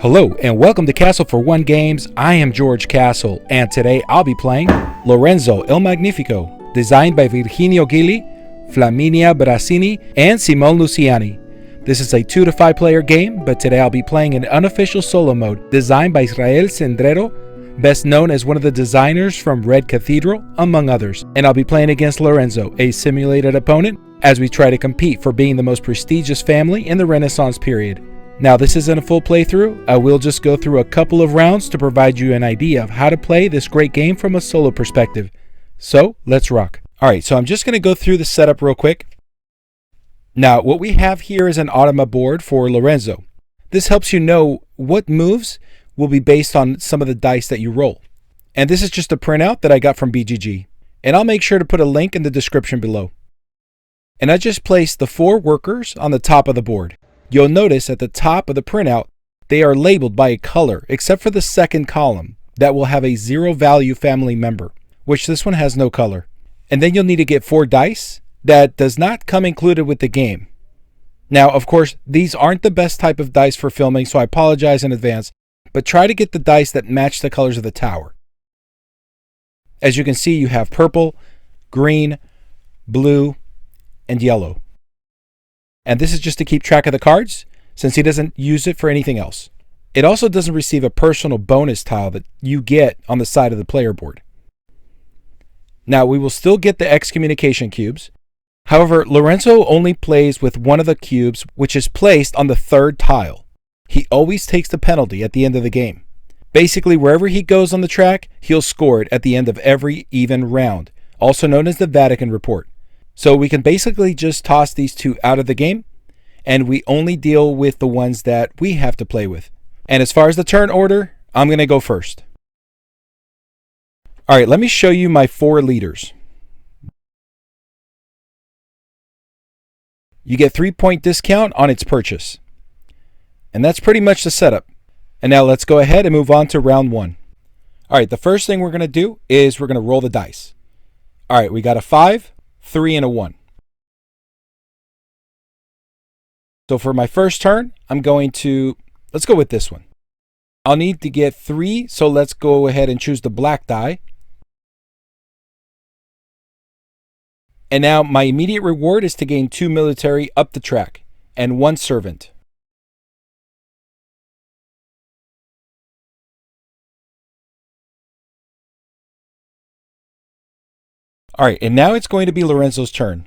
Hello and welcome to Castle for One Games. I am George Castle and today I'll be playing Lorenzo El Magnifico, designed by Virginio Gili, Flaminia Brassini, and Simone Luciani. This is a 2 to 5 player game, but today I'll be playing in unofficial solo mode, designed by Israel Cendrero, best known as one of the designers from Red Cathedral, among others. And I'll be playing against Lorenzo, a simulated opponent, as we try to compete for being the most prestigious family in the Renaissance period. Now, this isn't a full playthrough. I will just go through a couple of rounds to provide you an idea of how to play this great game from a solo perspective. So, let's rock. Alright, so I'm just going to go through the setup real quick. Now, what we have here is an automa board for Lorenzo. This helps you know what moves will be based on some of the dice that you roll. And this is just a printout that I got from BGG. And I'll make sure to put a link in the description below. And I just placed the 4 workers on the top of the board. You'll notice at the top of the printout, they are labeled by a color, except for the second column that will have a 0 value family member, which this one has no color. And then you'll need to get 4 dice that does not come included with the game. Now, of course, these aren't the best type of dice for filming, so I apologize in advance, but try to get the dice that match the colors of the tower. As you can see, you have purple, green, blue, and yellow. And this is just to keep track of the cards, since he doesn't use it for anything else. It also doesn't receive a personal bonus tile that you get on the side of the player board. Now, we will still get the excommunication cubes. However, Lorenzo only plays with one of the cubes, which is placed on the 3rd tile. He always takes the penalty at the end of the game. Basically, wherever he goes on the track, he'll score it at the end of every even round, also known as the Vatican Report. So we can basically just toss these 2 out of the game, and we only deal with the ones that we have to play with. And as far as the turn order, I'm going to go first. Alright, let me show you my 4 leaders. You get 3-point discount on its purchase. And that's pretty much the setup. And now let's go ahead and move on to round 1. Alright, the first thing we're going to do is we're going to roll the dice. Alright, we got a 5, 3, and a 1. So for my first turn, I'm going to, let's go with this one. I'll need to get 3, so let's go ahead and choose the black die. And now my immediate reward is to gain 2 military up the track and 1 servant. Alright, and now it's going to be Lorenzo's turn.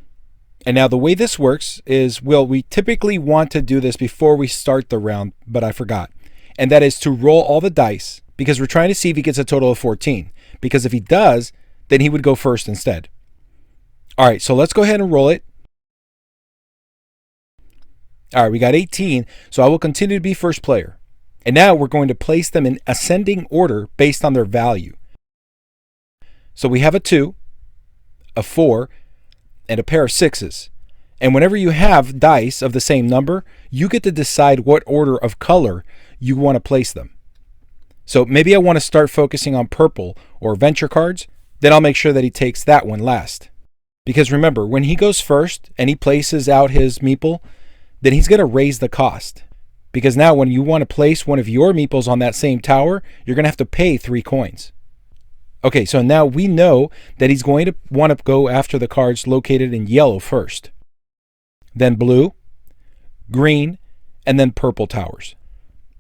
And now the way this works is, well, we typically want to do this before we start the round, but I forgot. And that is to roll all the dice, because we're trying to see if he gets a total of 14. Because if he does, then he would go first instead. Alright, so let's go ahead and roll it. Alright, we got 18, so I will continue to be first player. And now we're going to place them in ascending order based on their value. So we have a 2, a 4, and a pair of 6s. And whenever you have dice of the same number, you get to decide what order of color you want to place them. So maybe I want to start focusing on purple or venture cards, then I'll make sure that he takes that one last. Because remember, when he goes first and he places out his meeple, then he's going to raise the cost. Because now when you want to place one of your meeples on that same tower, you're going to have to pay 3 coins. Okay, so now we know that he's going to want to go after the cards located in yellow first. Then blue, green, and then purple towers.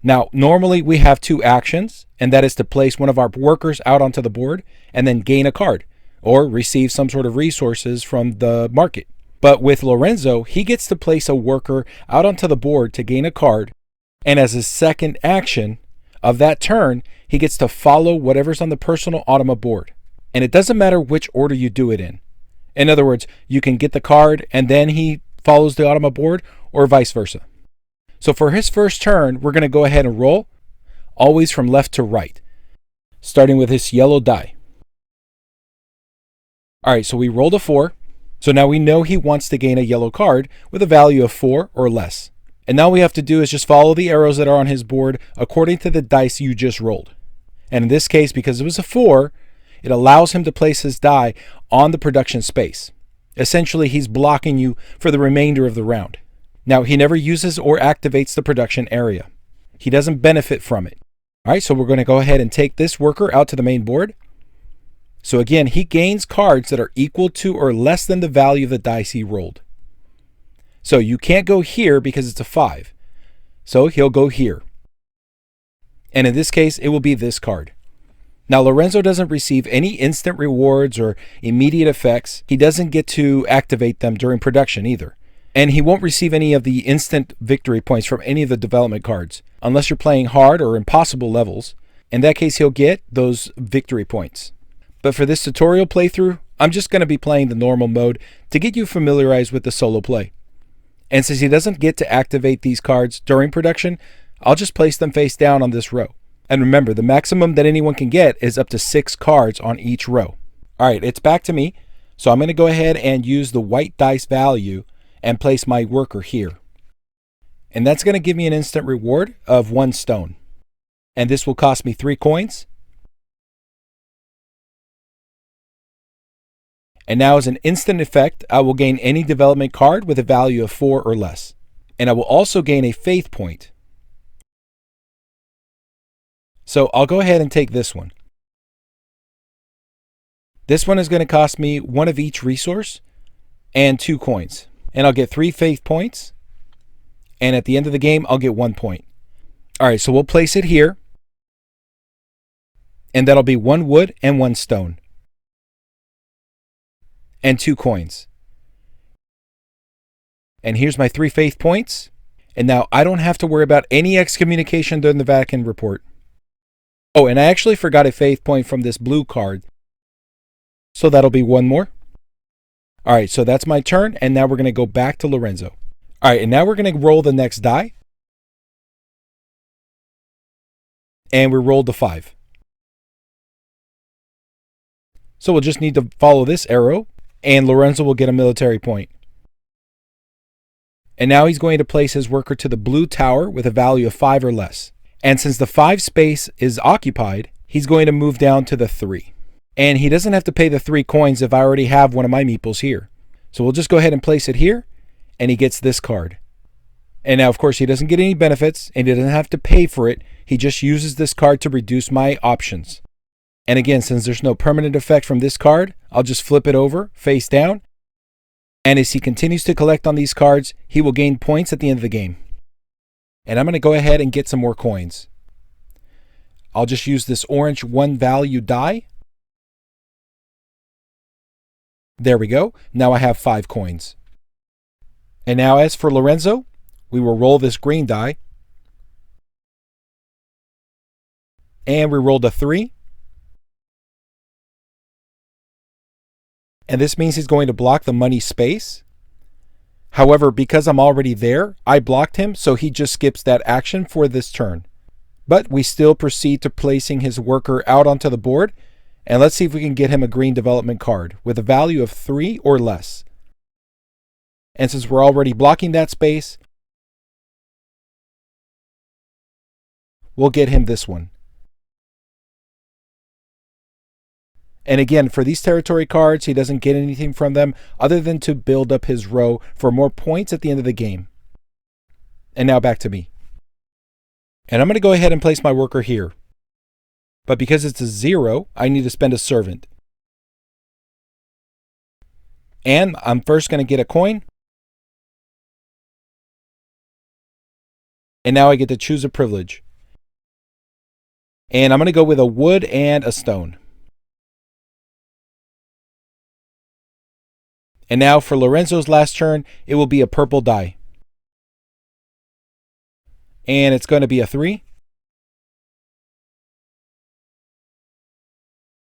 Now, normally we have 2 actions, and that is to place one of our workers out onto the board and then gain a card, or receive some sort of resources from the market. But with Lorenzo, he gets to place a worker out onto the board to gain a card, and as his second action of that turn, he gets to follow whatever's on the personal automa board. And it doesn't matter which order you do it in. In other words, you can get the card and then he follows the automa board, or vice versa. So for his first turn, we're going to go ahead and roll, always from left to right, starting with his yellow die. Alright, so we rolled a 4. So now we know he wants to gain a yellow card with a value of 4 or less. And now all we have to do is just follow the arrows that are on his board according to the dice you just rolled. And in this case, because it was a 4, it allows him to place his die on the production space. Essentially, he's blocking you for the remainder of the round. Now, he never uses or activates the production area. He doesn't benefit from it. All right, so we're going to go ahead and take this worker out to the main board. So again, he gains cards that are equal to or less than the value of the dice he rolled. So you can't go here because it's a 5. So he'll go here. And in this case, it will be this card. Now, Lorenzo doesn't receive any instant rewards or immediate effects. He doesn't get to activate them during production either. And he won't receive any of the instant victory points from any of the development cards, unless you're playing hard or impossible levels. In that case, he'll get those victory points. But for this tutorial playthrough, I'm just going to be playing the normal mode to get you familiarized with the solo play. And since he doesn't get to activate these cards during production, I'll just place them face down on this row. And remember, the maximum that anyone can get is up to 6 cards on each row. All right, it's back to me. So I'm going to go ahead and use the white dice value and place my worker here. And that's going to give me an instant reward of 1 stone. And this will cost me 3 coins. And now as an instant effect, I will gain any development card with a value of 4 or less. And I will also gain a faith point. So I'll go ahead and take this one. This one is going to cost me 1 of each resource and 2 coins. And I'll get 3 faith points. And at the end of the game, I'll get 1 point. All right, so we'll place it here. And that'll be 1 wood and 1 stone. And 2 coins. And here's my 3 faith points. And now I don't have to worry about any excommunication during the Vatican Report. Oh, and I actually forgot a faith point from this blue card. So that'll be 1 more. All right, so that's my turn. And now we're going to go back to Lorenzo. All right, and now we're going to roll the next die. And we rolled the 5. So we'll just need to follow this arrow. And Lorenzo will get a military point. And now he's going to place his worker to the blue tower with a value of 5 or less. And since the 5 space is occupied, he's going to move down to the 3. And he doesn't have to pay the 3 coins if I already have one of my meeples here. So we'll just go ahead and place it here, and he gets this card. And now, of course, he doesn't get any benefits, and he doesn't have to pay for it. He just uses this card to reduce my options. And again, since there's no permanent effect from this card, I'll just flip it over, face down. And as he continues to collect on these cards, he will gain points at the end of the game. And I'm going to go ahead and get some more coins. I'll just use this orange 1 value die. There we go. Now I have 5 coins. And now as for Lorenzo, we will roll this green die. And we rolled a 3. And this means he's going to block the money space. However, because I'm already there, I blocked him, so he just skips that action for this turn. But we still proceed to placing his worker out onto the board, and let's see if we can get him a green development card with a value of 3 or less. And since we're already blocking that space, we'll get him this one. And again, for these territory cards, he doesn't get anything from them other than to build up his row for more points at the end of the game. And now back to me. And I'm going to go ahead and place my worker here. But because it's a 0, I need to spend a servant. And I'm first going to get a coin. And now I get to choose a privilege. And I'm going to go with a wood and a stone. And now for Lorenzo's last turn, it will be a purple die. And it's going to be a 3.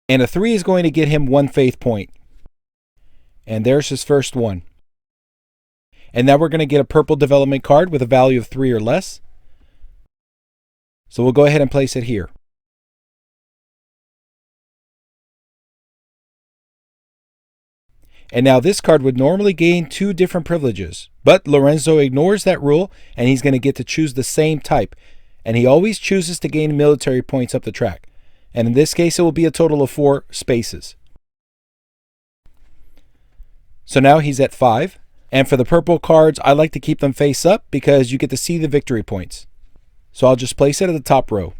And a 3 is going to get him 1 faith point. And there's his first one. And now we're going to get a purple development card with a value of 3 or less. So we'll go ahead and place it here. And now this card would normally gain 2 different privileges, but Lorenzo ignores that rule and he's going to get to choose the same type. And he always chooses to gain military points up the track. And in this case, it will be a total of 4 spaces. So now he's at 5. And for the purple cards, I like to keep them face up because you get to see the victory points. So I'll just place it at the top row.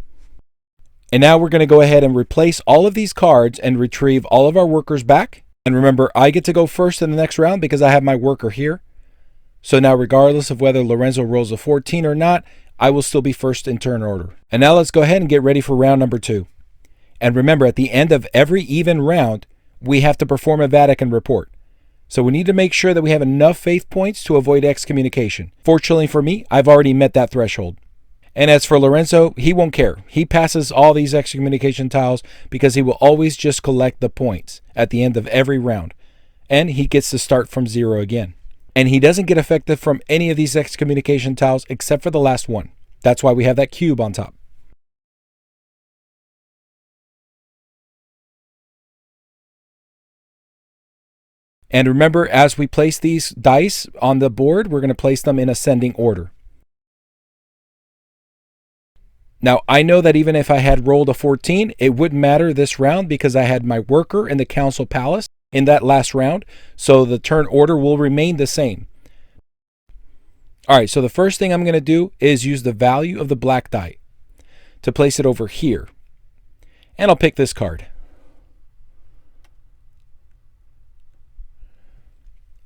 And now we're going to go ahead and replace all of these cards and retrieve all of our workers back. And remember, I get to go first in the next round because I have my worker here. So now regardless of whether Lorenzo rolls a 14 or not, I will still be first in turn order. And now let's go ahead and get ready for round number 2. And remember, at the end of every even round, we have to perform a Vatican report. So we need to make sure that we have enough faith points to avoid excommunication. Fortunately for me, I've already met that threshold. And as for Lorenzo, he won't care. He passes all these excommunication tiles because he will always just collect the points at the end of every round. And he gets to start from 0 again. And he doesn't get affected from any of these excommunication tiles except for the last one. That's why we have that cube on top. And remember, as we place these dice on the board, we're going to place them in ascending order. Now, I know that even if I had rolled a 14, it wouldn't matter this round because I had my worker in the council palace in that last round, so the turn order will remain the same. All right, so the first thing I'm going to do is use the value of the black die to place it over here. And I'll pick this card.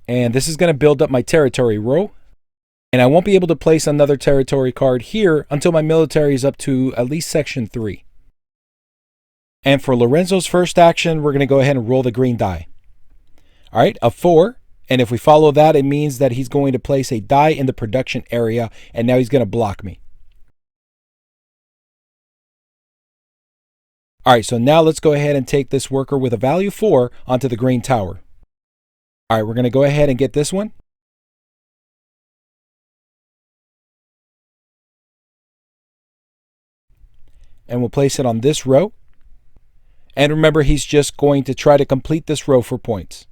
And this is going to build up my territory row. And I won't be able to place another territory card here until my military is up to at least section 3. And for Lorenzo's first action, we're going to go ahead and roll the green die. All right, a 4. And if we follow that, it means that he's going to place a die in the production area, and now he's going to block me. All right, so now let's go ahead and take this worker with a value 4 onto the green tower. All right, we're going to go ahead and get this one. And we'll place it on this row. And remember, he's just going to try to complete this row for points.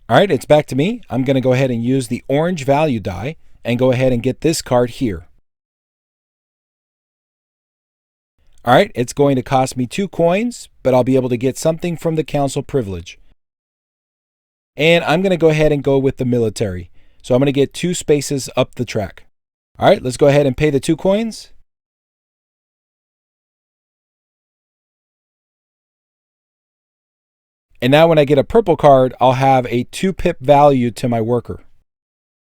All right, it's back to me. I'm going to go ahead and use the orange value die and go ahead and get this card here. All right, it's going to cost me 2 coins, but I'll be able to get something from the council privilege. And I'm going to go ahead and go with the military. So I'm going to get 2 spaces up the track. All right, let's go ahead and pay the 2 coins. And now when I get a purple card, I'll have a 2 pip value to my worker.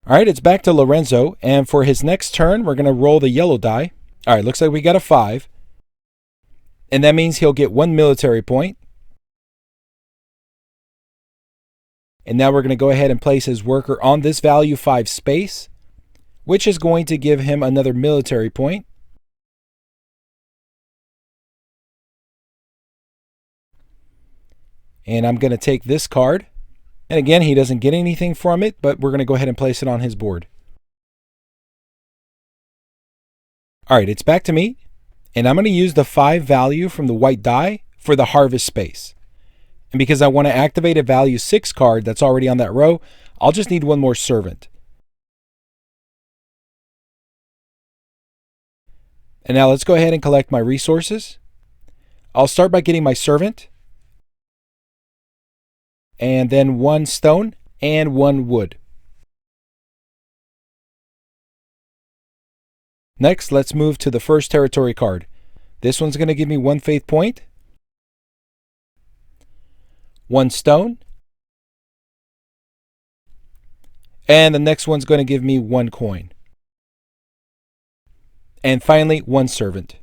All right, it's back to Lorenzo. And for his next turn, we're going to roll the yellow die. All right, looks like we got a 5. And that means he'll get 1 military point. And now we're going to go ahead and place his worker on this value 5 space, which is going to give him another military point. And I'm going to take this card. And again, he doesn't get anything from it, but we're going to go ahead and place it on his board. All right, it's back to me. And I'm going to use the 5 value from the white die for the harvest space. And because I want to activate a value 6 card that's already on that row, I'll just need 1 more servant. And now let's go ahead and collect my resources. I'll start by getting my servant. And then 1 stone and 1 wood. Next, let's move to the first territory card. This one's going to give me 1 faith point, 1 stone, and the next one's going to give me 1 coin. And finally, 1 servant.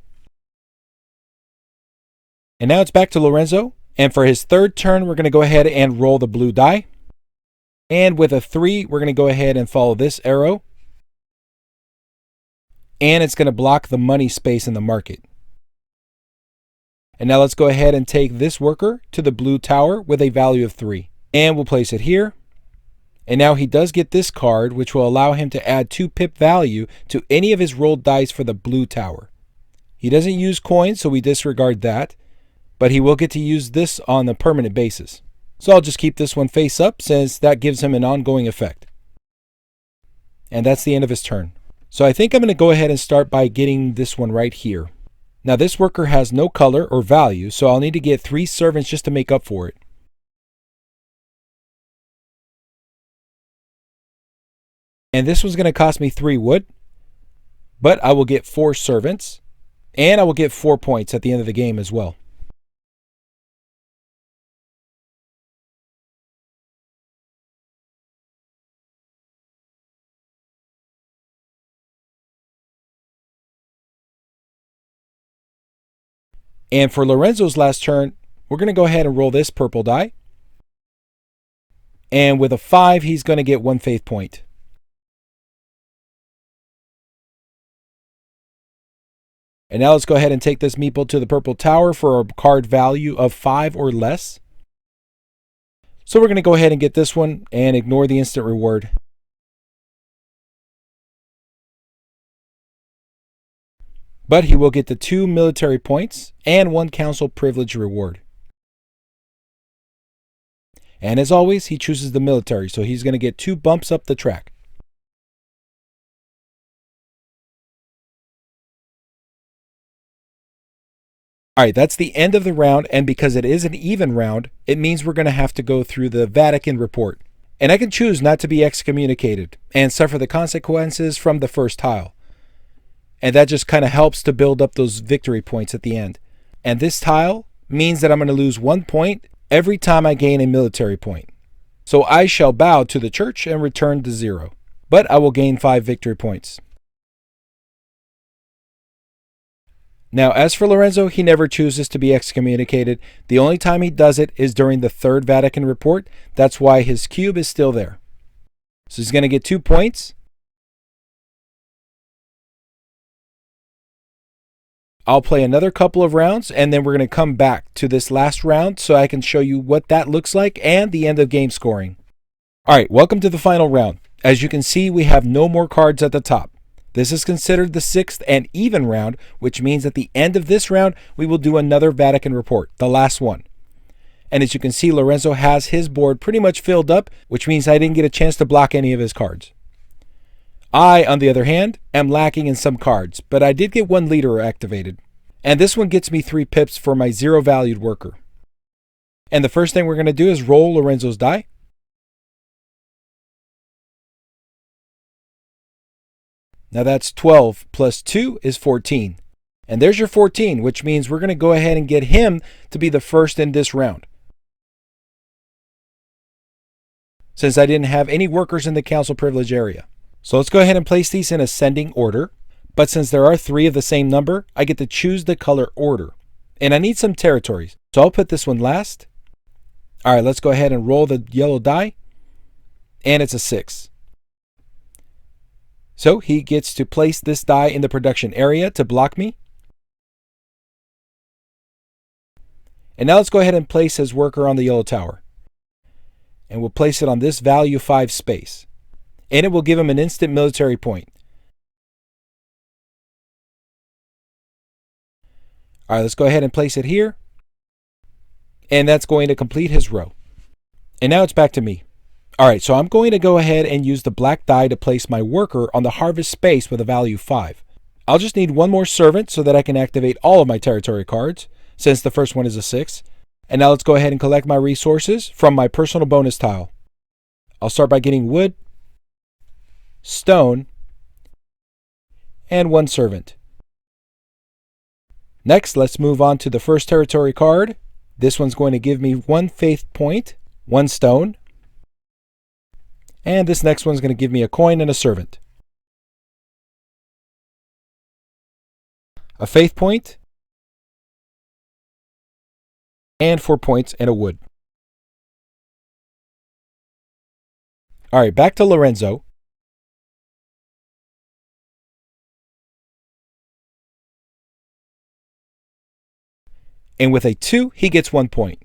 And now it's back to Lorenzo. And for his third turn, we're going to go ahead and roll the blue die. And with a 3, we're going to go ahead and follow this arrow. And it's going to block the money space in the market. And now let's go ahead and take this worker to the blue tower with a value of 3. And we'll place it here. And now he does get this card, which will allow him to add 2 pip value to any of his rolled dice for the blue tower. He doesn't use coins, so we disregard that. But he will get to use this on a permanent basis. So I'll just keep this one face up since that gives him an ongoing effect. And that's the end of his turn. So I think I'm going to go ahead and start by getting this one right here. Now this worker has no color or value, so I'll need to get 3 servants just to make up for it. And this one's going to cost me 3 wood. but I will get 4 servants, and I will get 4 points at the end of the game as well. And for Lorenzo's last turn, we're going to go ahead and roll this purple die. And with a 5, he's going to get 1 faith point. And now let's go ahead and take this meeple to the purple tower for a card value of 5 or less. So we're going to go ahead and get this one and ignore the instant reward. But he will get the 2 military points and 1 council privilege reward. And as always, he chooses the military, so he's going to get 2 bumps up the track. All right, that's the end of the round, and because it is an even round, it means we're going to have to go through the Vatican Report. And I can choose not to be excommunicated and suffer the consequences from the first tile. And that just kind of helps to build up those victory points at the end. And this tile means that I'm going to lose 1 point every time I gain a military point. So I shall bow to the church and return to 0. But I will gain 5 victory points. Now, as for Lorenzo, he never chooses to be excommunicated. The only time he does it is during the Third Vatican Report. That's why his cube is still there. So he's going to get 2 points. I'll play another couple of rounds, and then we're going to come back to this last round so I can show you what that looks like and the end of game scoring. All right, welcome to the final round. As you can see, we have no more cards at the top. This is considered the 6th and even round, which means at the end of this round, we will do another Vatican Report, the last one. And as you can see, Lorenzo has his board pretty much filled up, which means I didn't get a chance to block any of his cards. I, on the other hand, am lacking in some cards, but I did get 1 leader activated. And this one gets me 3 pips for my 0 valued worker. And the first thing we're going to do is roll Lorenzo's die. Now that's 12 plus 2 is 14. And there's your 14, which means we're going to go ahead and get him to be the first in this round. Since I didn't have any workers in the council privilege area. So let's go ahead and place these in ascending order. But since there are 3 of the same number, I get to choose the color order. And I need some territories. So I'll put this one last. All right, let's go ahead and roll the yellow die. And it's a 6. So he gets to place this die in the production area to block me. And now let's go ahead and place his worker on the yellow tower. And we'll place it on this value 5 space. And it will give him an instant military point. All right, let's go ahead and place it here. And that's going to complete his row. And now it's back to me. All right, so I'm going to go ahead and use the black die to place my worker on the harvest space with a value 5. I'll just need 1 more servant so that I can activate all of my territory cards, since the first one is a 6. And now let's go ahead and collect my resources from my personal bonus tile. I'll start by getting wood, stone, and 1 servant. Next, let's move on to the first territory card. This one's going to give me 1 faith point, 1 stone. And this next one's going to give me a coin and a servant. A faith point. And 4 points and a wood. All right, back to Lorenzo. And with a 2, he gets 1 point.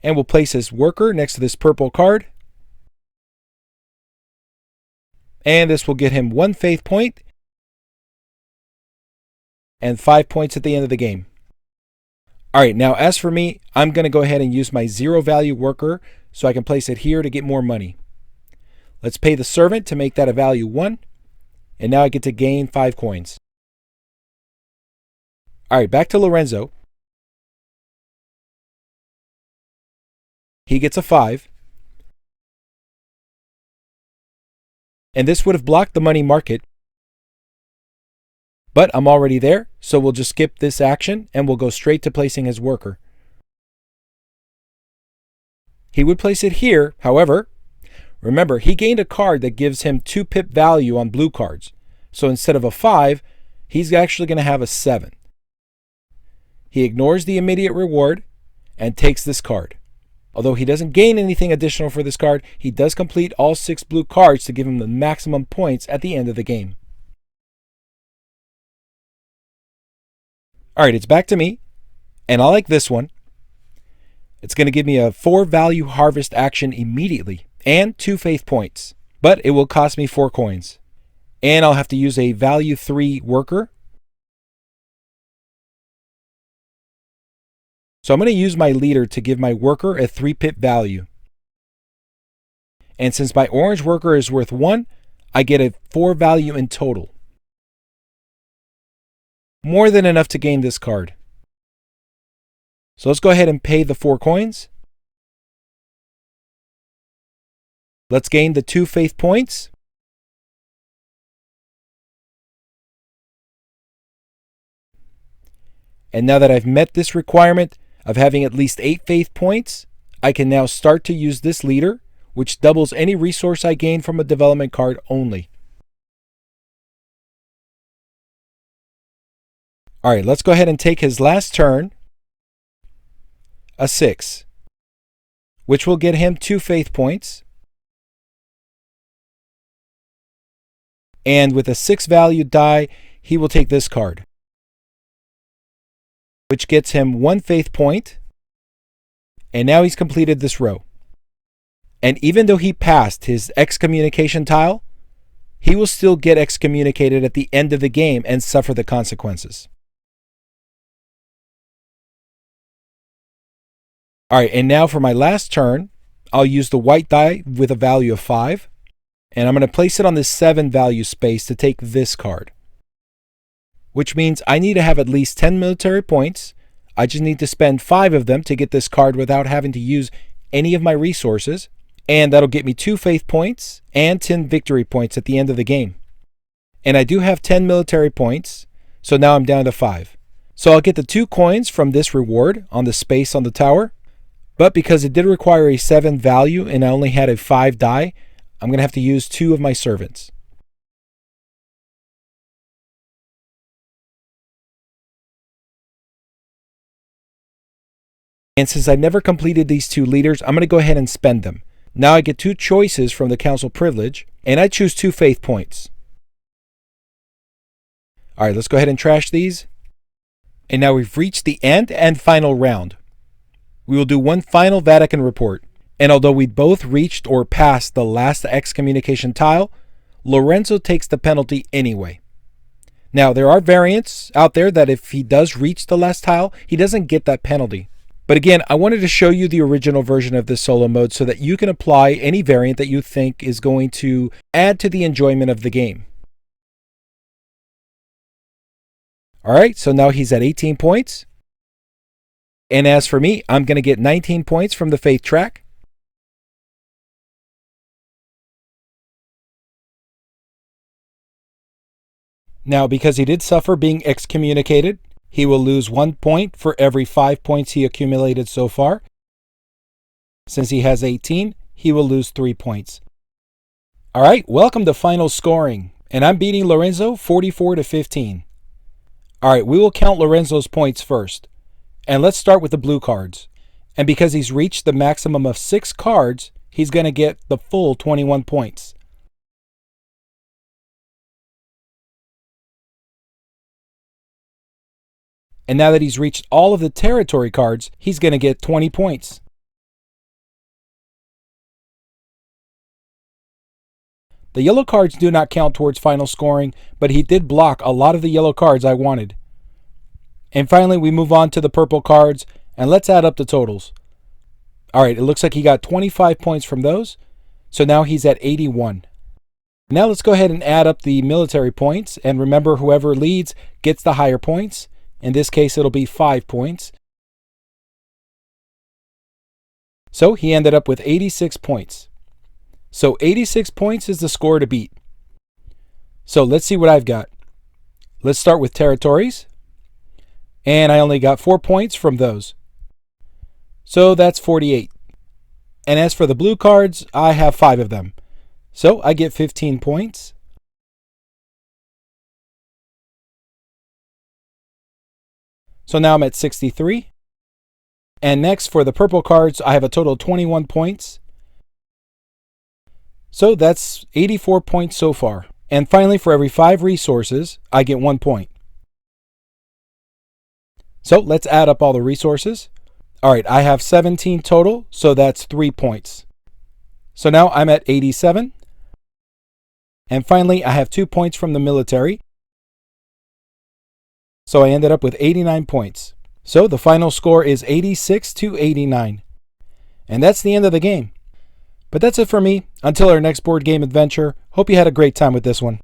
And we'll place his worker next to this purple card. And this will get him 1 faith point and 5 points at the end of the game. All right, now as for me, I'm going to go ahead and use my 0 value worker so I can place it here to get more money. Let's pay the servant to make that a value 1. And now I get to gain 5 coins. All right, back to Lorenzo. He gets a 5. And this would have blocked the money market. But I'm already there, so we'll just skip this action and we'll go straight to placing his worker. He would place it here, however, remember, he gained a card that gives him 2 pip value on blue cards. So instead of a 5, he's actually going to have a 7. He ignores the immediate reward and takes this card. Although he doesn't gain anything additional for this card, he does complete all 6 blue cards to give him the maximum points at the end of the game. Alright, it's back to me, and I like this one. It's going to give me a 4 value harvest action immediately, and 2 faith points. But it will cost me 4 coins. And I'll have to use a value 3 worker. So I'm going to use my leader to give my worker a 3 pip value. And since my orange worker is worth 1, I get a 4 value in total. More than enough to gain this card. So let's go ahead and pay the 4 coins. Let's gain the 2 faith points. And now that I've met this requirement of having at least 8 faith points, I can now start to use this leader, which doubles any resource I gain from a development card only. Alright, let's go ahead and take his last turn, a 6, which will get him 2 faith points. And with a 6 value die, he will take this card, which gets him 1 faith point. And now he's completed this row. And even though he passed his excommunication tile, he will still get excommunicated at the end of the game and suffer the consequences. Alright, and now for my last turn, I'll use the white die with a value of 5. And I'm going to place it on this 7 value space to take this card. Which means I need to have at least 10 military points. I just need to spend 5 of them to get this card without having to use any of my resources. And that'll get me 2 faith points and 10 victory points at the end of the game. And I do have 10 military points, so now I'm down to 5. So I'll get the 2 coins from this reward on the space on the tower. But because it did require a 7 value and I only had a 5 die, I'm going to have to use 2 of my servants. And since I never completed these 2 leaders, I'm going to go ahead and spend them. Now I get 2 choices from the council privilege, and I choose 2 faith points. Alright, let's go ahead and trash these. And now we've reached the end and final round. We will do one final Vatican report. And although we both reached or passed the last excommunication tile, Lorenzo takes the penalty anyway. Now, there are variants out there that if he does reach the last tile, he doesn't get that penalty. But again, I wanted to show you the original version of this solo mode so that you can apply any variant that you think is going to add to the enjoyment of the game. Alright, so now he's at 18 points. And as for me, I'm going to get 19 points from the faith track. Now, because he did suffer being excommunicated, he will lose 1 point for every 5 points he accumulated so far. Since he has 18, he will lose 3 points. Alright, welcome to final scoring. And I'm beating Lorenzo 44-15. Alright, we will count Lorenzo's points first. And let's start with the blue cards. And because he's reached the maximum of 6 cards, he's going to get the full 21 points. And now that he's reached all of the territory cards, he's going to get 20 points. The yellow cards do not count towards final scoring, but he did block a lot of the yellow cards I wanted. And finally, we move on to the purple cards, and let's add up the totals. Alright, it looks like he got 25 points from those, so now he's at 81. Now let's go ahead and add up the military points, and remember, whoever leads gets the higher points. In this case, it'll be 5 points. So he ended up with 86 points. So 86 points is the score to beat. So let's see what I've got. Let's start with territories. And I only got 4 points from those. So that's 48. And as for the blue cards, I have 5 of them. So I get 15 points. So now I'm at 63. And next for the purple cards, I have a total of 21 points. So that's 84 points so far. And finally, for every 5 resources, I get 1 point. So let's add up all the resources. All right, I have 17 total, so that's 3 points. So now I'm at 87. And finally, I have 2 points from the military. So I ended up with 89 points. So the final score is 86 to 89. And that's the end of the game. But that's it for me. Until our next board game adventure, hope you had a great time with this one.